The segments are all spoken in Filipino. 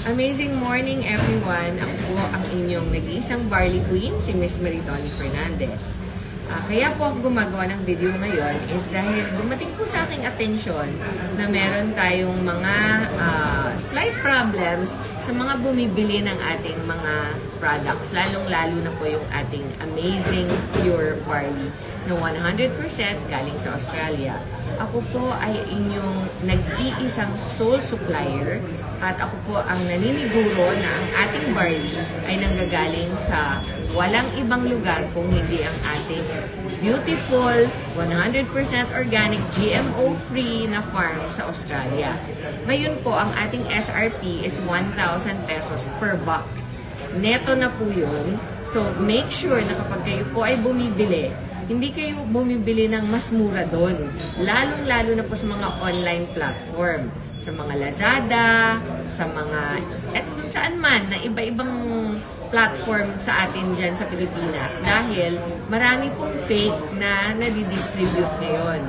Amazing morning everyone! Ako po ang inyong nag-iisang Barley Queen, si Miss Maritoni Fernandez. Kaya po ako gumagawa ng video ngayon is dahil dumating po sa aking atensyon na meron tayong mga slight problems sa mga bumibili ng ating mga products, lalong-lalo na po yung ating amazing pure barley na 100% galing sa Australia. Ako po ay inyong nag-iisang sole supplier at ako po ang naniniguro na ang ating barley ay nanggagaling sa walang ibang lugar kung hindi ang ating beautiful, 100% organic, GMO-free na farm sa Australia. Ngayon po, ang ating SRP is 1,000 pesos per box. Neto na po yun. So, make sure na kapag kayo po ay bumibili, hindi kayo bumibili ng mas mura doon. Lalong-lalo na po sa mga online platform. Sa mga Lazada, sa mga, at kung saan man, na iba-ibang platform sa atin dyan sa Pilipinas. Dahil marami pong fake na nadidistribute ngayon.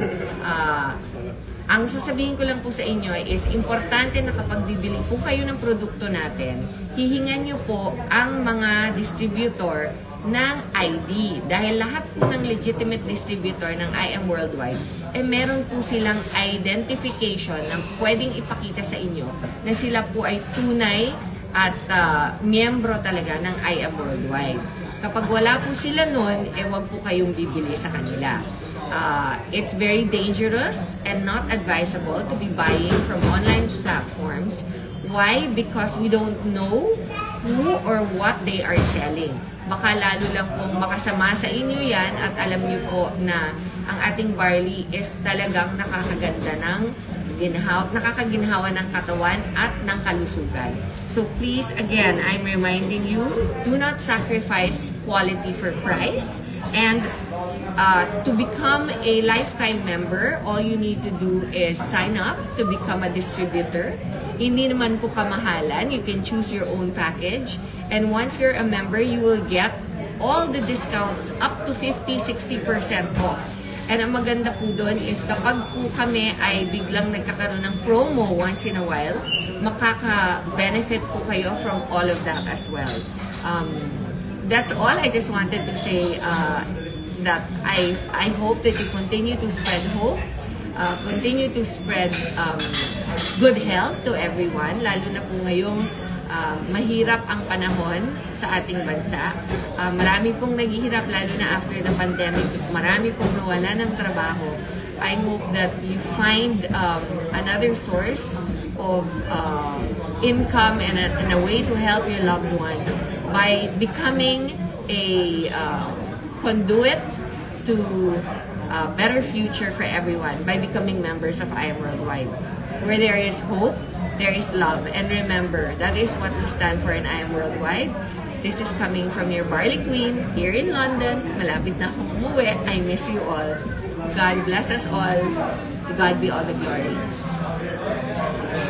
Ang sasabihin ko lang po sa inyo is importante na kapag bibili po kayo ng produkto natin, hihingan nyo po ang mga distributor ng ID. Dahil lahat po ng legitimate distributor ng IM Worldwide, meron po silang identification na pwedeng ipakita sa inyo na sila po ay tunay at miyembro talaga ng IM Worldwide. Kapag wala po sila nun, wag po kayong bibili sa kanila. It's very dangerous and not advisable to be buying from online platforms. Why? Because we don't know who or what they are selling. Baka lalo lang pong makasama sa inyo yan at alam niyo po na ang ating barley is talagang nakakaganda ng nakakaginhawa ng katawan at ng kalusugan. So please, again, I'm reminding you, do not sacrifice quality for price. And to become a lifetime member, all you need to do is sign up to become a distributor. Hindi naman po kamahalan. You can choose your own package. And once you're a member, you will get all the discounts up to 50-60% off. And ang maganda po doon is kapag po kami ay biglang nagkakaroon ng promo once in a while, makaka-benefit po kayo from all of that as well. That's all. I just wanted to say that I hope that you continue to spread hope, continue to spread good health to everyone, lalo na po ngayong mahirap ang panahon sa ating bansa. Marami pong naghihirap lalo na after the pandemic. Marami pong nawala ng trabaho. I hope that you find another source of income and a way to help your loved ones by becoming a conduit to a better future for everyone by becoming members of IM Worldwide. Where there is hope, there is love. And remember, that is what we stand for in IM Worldwide. This is coming from your Barley Queen here in London. Malapit na akong umuwi. I miss you all. God bless us all. To God be all the glory.